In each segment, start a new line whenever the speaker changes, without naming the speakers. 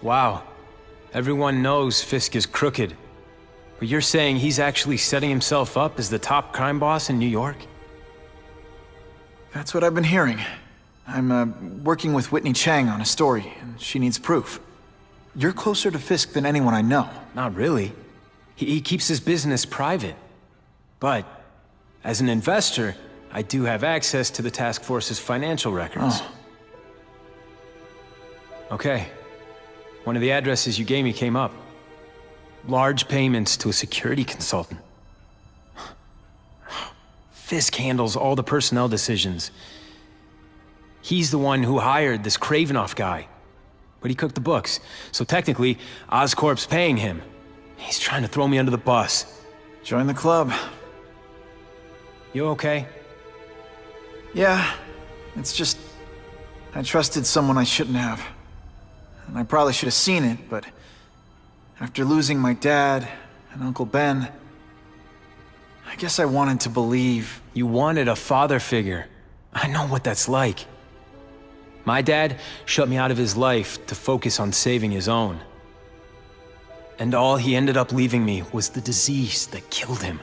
Wow. Everyone knows Fisk is crooked. But you're saying he's actually setting himself up as the top crime boss in New York?
That's what I've been hearing. I'm working with Whitney Chang on a story, and she needs proof. You're closer to Fisk than anyone I know.
Not really. He keeps his business private. But, as an investor, I do have access to the task force's financial records.
Oh.
Okay. One of the addresses you gave me came up. Large payments to a security consultant. Fisk handles all the personnel decisions. He's the one who hired this Kravinoff guy. But he cooked the books, so technically, Oscorp's paying him. He's trying to throw me under the bus.
Join the club.
You okay?
Yeah, it's just... I trusted someone I shouldn't have. And I probably should have seen it, but... after losing my dad and Uncle Ben... I guess I wanted to believe...
You wanted a father figure. I know what that's like. My dad shut me out of his life to focus on saving his own. And all he ended up leaving me was the disease that killed him.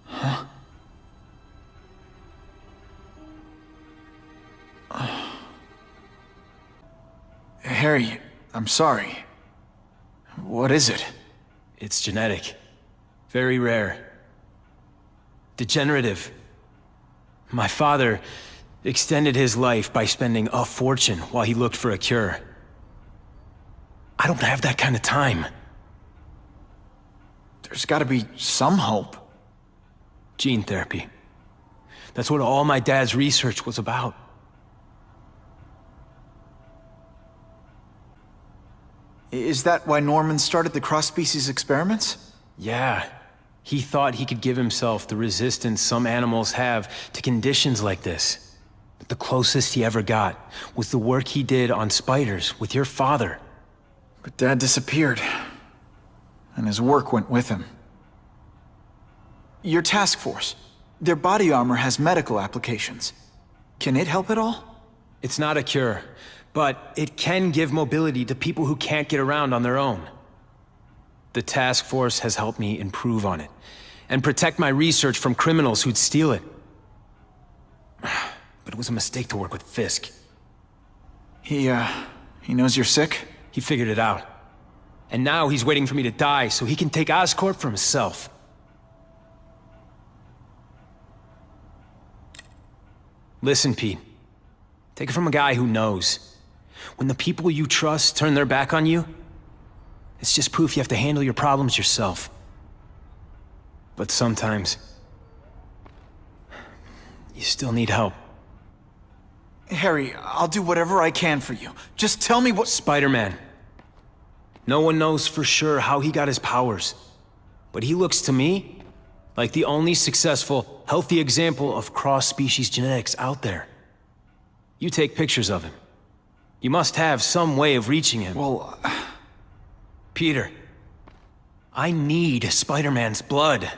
Huh? Harry, I'm sorry. What is it?
It's genetic. Very rare. Degenerative. My father extended his life by spending a fortune while he looked for a cure. I don't have that kind of time.
There's gotta be some hope.
Gene therapy. That's what all my dad's research was about.
Is that why Norman started the cross-species experiments?
Yeah. He thought he could give himself the resistance some animals have to conditions like this. But the closest he ever got was the work he did on spiders with your father.
But Dad disappeared, and his work went with him. Your task force, their body armor has medical applications. Can it help at all?
It's not a cure, but it can give mobility to people who can't get around on their own. The task force has helped me improve on it, and protect my research from criminals who'd steal it. But it was a mistake to work with Fisk.
He knows you're sick?
He figured it out. And now he's waiting for me to die so he can take Oscorp for himself. Listen, Pete. Take it from a guy who knows. When the people you trust turn their back on you, it's just proof you have to handle your problems yourself. But sometimes, you still need help.
Harry, I'll do whatever I can for you. Just tell me what—
Spider-Man. No one knows for sure how he got his powers. But he looks to me like the only successful, healthy example of cross-species genetics out there. You take pictures of him. You must have some way of reaching him.
Well,
Peter, I need Spider-Man's blood.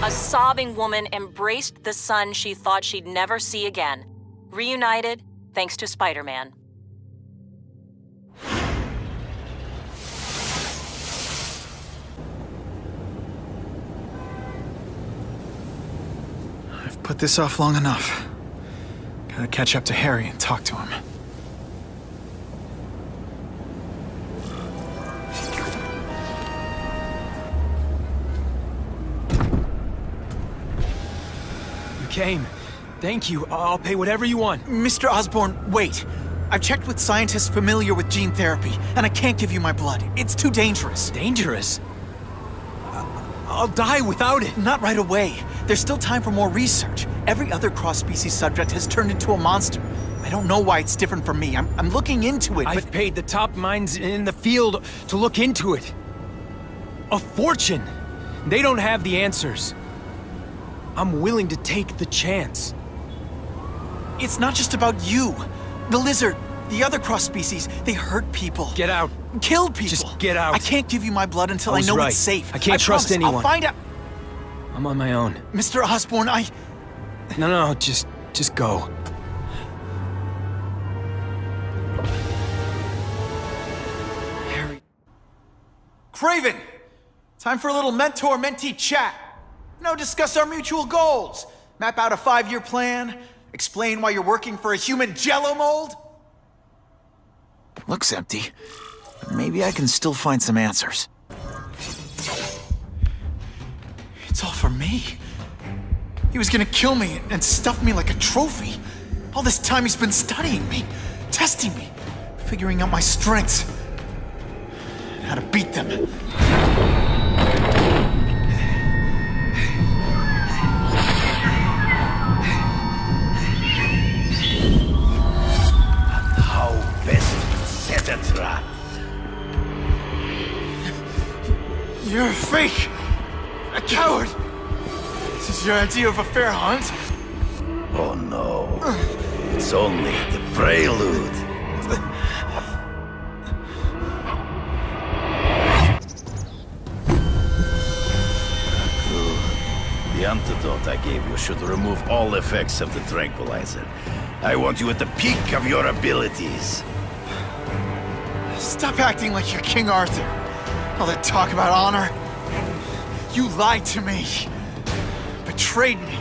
A sobbing woman embraced the son she thought she'd never see again. Reunited, thanks to Spider-Man.
I've put this off long enough. Gotta catch up to Harry and talk to him.
You came. Thank you. I'll pay whatever you want.
Mr. Osborn, wait. I've checked with scientists familiar with gene therapy, and I can't give you my blood. It's too dangerous.
Dangerous? I'll die without it.
Not right away. There's still time for more research. Every other cross-species subject has turned into a monster. I don't know why it's different from me. I'm looking into it,
I've paid the top minds in the field to look into it. A fortune. They don't have the answers. I'm willing to take the chance.
It's not just about you. The lizard, The other cross species, they hurt people.
Get out.
Kill people.
Just get out.
I can't give you my blood until
I
I
was
know
right.
it's safe.
I can't trust
promise.
anyone.
I'll find out.
I'm on my own.
Mr. Osborn,
No, just go.
Harry. Craven! Time for a little mentor-mentee chat. Discuss our mutual goals. Map out a 5-year plan. Explain why you're working for a human jello mold. Looks empty. But maybe I can still find some answers. It's all for me. He was gonna kill me and stuff me like a trophy. All this time he's been studying me, testing me, figuring out my strengths, and how to beat them.
How best to set a trap?
You're a fake! A coward! This is your idea of a fair hunt?
Oh no. It's only the prelude. The antidote I gave you should remove all effects of the tranquilizer. I want you at the peak of your abilities.
Stop acting like you're King Arthur. All that talk about honor. You lied to me. Betrayed me.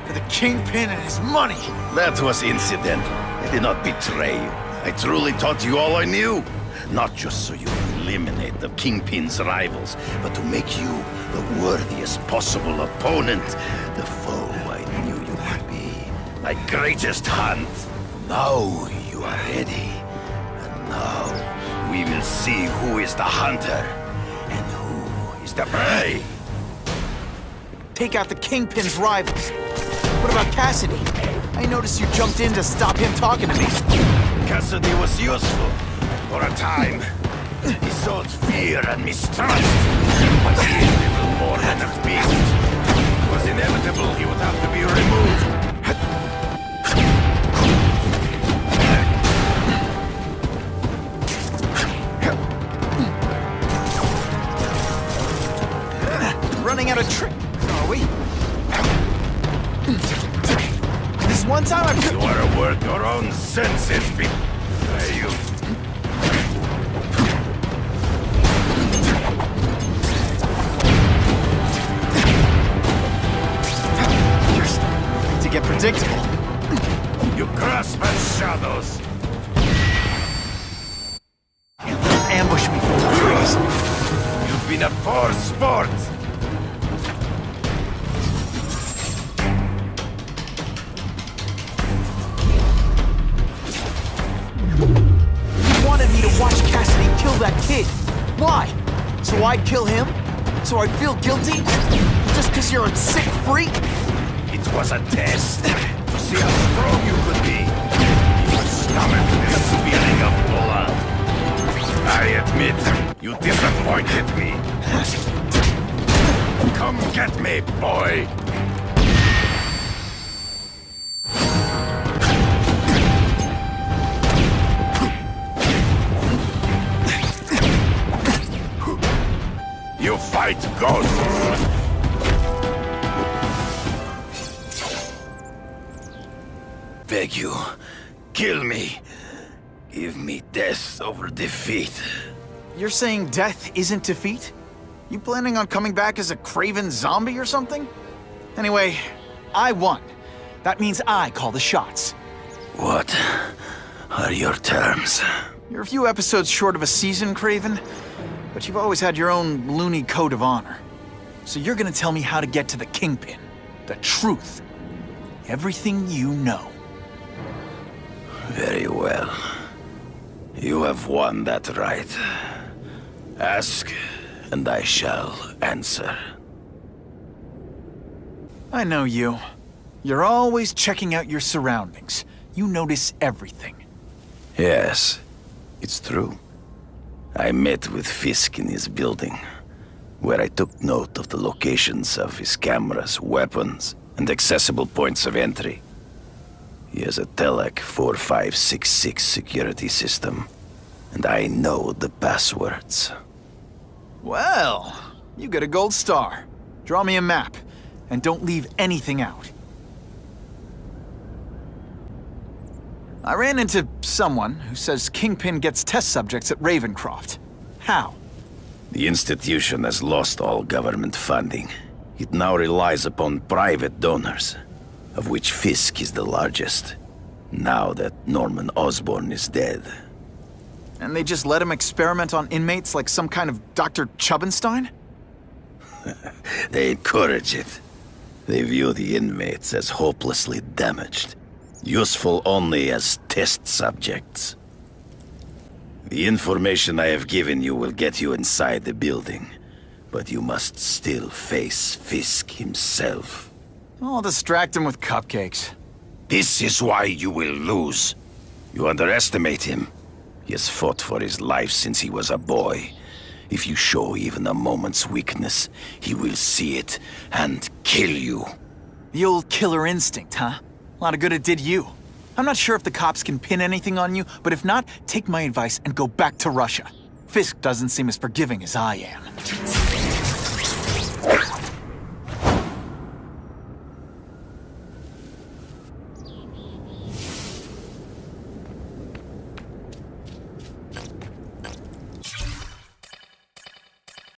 For the Kingpin and his money.
That was incidental. I did not betray you. I truly taught you all I knew. Not just so you would eliminate the Kingpin's rivals, but to make you the worthiest possible opponent. The foe I knew you would be. My greatest hunt. Now you are ready. And now we will see who is the hunter and who is the prey.
Take out the Kingpin's rivals. What about Cassidy? I noticed you jumped in to stop him talking to me.
Cassidy was useful for a time. He sowed fear and mistrust. But he is little more than a beast. It was inevitable he would have to be removed.
Running out of trick, are we? This one time I
You are a work your own senses betray you.
to get predictable.
You grasp at shadows.
Ambush me from the trees.
You've been a poor sport.
You wanted me to watch Cassidy kill that kid. Why? So I'd kill him? So I'd feel guilty? Just because you're a sick freak?
It was a test to see how strong you could be. You would stomach the spilling of blood. I admit, you disappointed me. Come get me, boy. You fight ghosts. Beg you, kill me. Give me death over defeat.
You're saying death isn't defeat? You planning on coming back as a craven zombie or something? Anyway, I won. That means I call the shots.
What are your terms?
You're a few episodes short of a season, Craven, but you've always had your own loony code of honor. So you're gonna tell me how to get to the Kingpin. The truth. Everything you know.
Very well. You have won that right. Ask, and I shall answer.
I know you. You're always checking out your surroundings. You notice everything.
Yes, it's true. I met with Fisk in his building, where I took note of the locations of his cameras, weapons, and accessible points of entry. He has a Telec 4566 security system, and I know the passwords.
Well, you get a gold star. Draw me a map, and don't leave anything out. I ran into someone who says Kingpin gets test subjects at Ravencroft. How?
The institution has lost all government funding. It now relies upon private donors, of which Fisk is the largest, now that Norman Osborn is dead.
And they just let him experiment on inmates like some kind of Dr. Chubbenstein?
They encourage it. They view the inmates as hopelessly damaged, useful only as test subjects. The information I have given you will get you inside the building, but you must still face Fisk himself.
I'll distract him with cupcakes.
This is why you will lose. You underestimate him. He has fought for his life since he was a boy. If you show even a moment's weakness, he will see it and kill you.
The old killer instinct, huh? A lot of good it did you. I'm not sure if the cops can pin anything on you, but if not, take my advice and go back to Russia. Fisk doesn't seem as forgiving as I am.